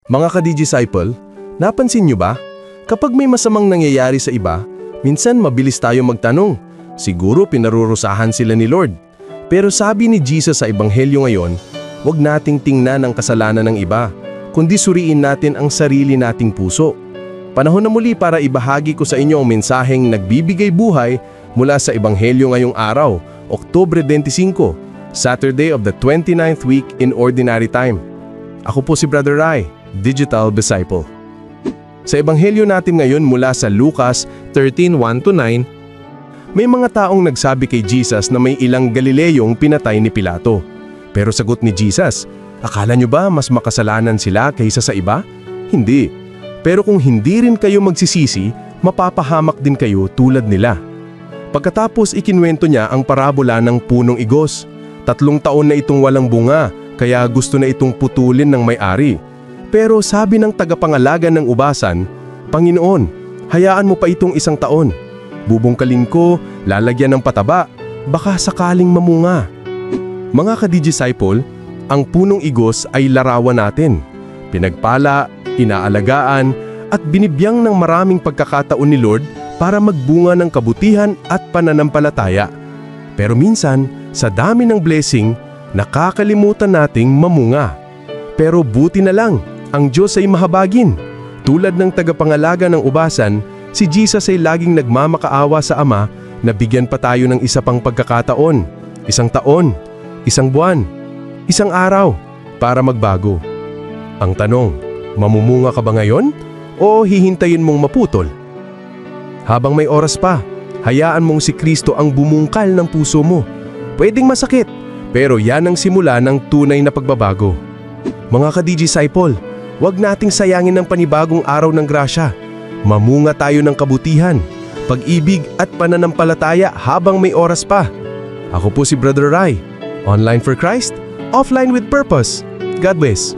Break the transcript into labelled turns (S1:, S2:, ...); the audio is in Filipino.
S1: Mga ka-disciple, napansin niyo ba? Kapag may masamang nangyayari sa iba, minsan mabilis tayo magtanong. Siguro pinarurusahan sila ni Lord. Pero sabi ni Jesus sa Ebanghelyo ngayon, huwag nating tingnan ang kasalanan ng iba, kundi suriin natin ang sarili nating puso. Panahon na muli para ibahagi ko sa inyo ang mensaheng nagbibigay buhay mula sa Ebanghelyo ngayong araw, Oktubre 25, Saturday of the 29th week in Ordinary Time. Ako po si Brother Rai, Digital Disciple. Sa Ebanghelyo natin ngayon mula sa Lucas 13:1-9, may mga taong nagsabi kay Jesus na may ilang Galileyong pinatay ni Pilato. Pero sagot ni Jesus, akala nyo ba mas makasalanan sila kaysa sa iba? Hindi. Pero kung hindi rin kayo magsisisi, mapapahamak din kayo tulad nila. Pagkatapos ikinwento niya ang parabola ng punong igos. 3 taon na itong walang bunga, kaya gusto na itong putulin ng may-ari. Pero sabi ng tagapangalaga ng ubasan, Panginoon, hayaan mo pa itong 1 taon. Bubungkalin ko, lalagyan ng pataba, baka sakaling mamunga. Mga ka-disciple, ang punong igos ay larawan natin. Pinagpala, inaalagaan, at binibyang ng maraming pagkakataon ni Lord para magbunga ng kabutihan at pananampalataya. Pero minsan, sa dami ng blessing, nakakalimutan nating mamunga. Pero buti na lang, ang Diyos ay mahabagin. Tulad ng tagapangalaga ng ubasan, si Jesus ay laging nagmamakaawa sa Ama na bigyan pa tayo ng isa pang pagkakataon, 1 taon, 1 buwan, 1 araw para magbago. Ang tanong, mamumunga ka ba ngayon o hihintayin mong maputol? Habang may oras pa, hayaan mong si Kristo ang bumungkal ng puso mo. Pwedeng masakit, pero yan ang simula ng tunay na pagbabago. Mga ka-disciple, huwag nating sayangin ang panibagong araw ng grasya. Mamunga tayo ng kabutihan, pag-ibig at pananampalataya habang may oras pa. Ako po si Brother Rai, online for Christ, offline with purpose. God bless.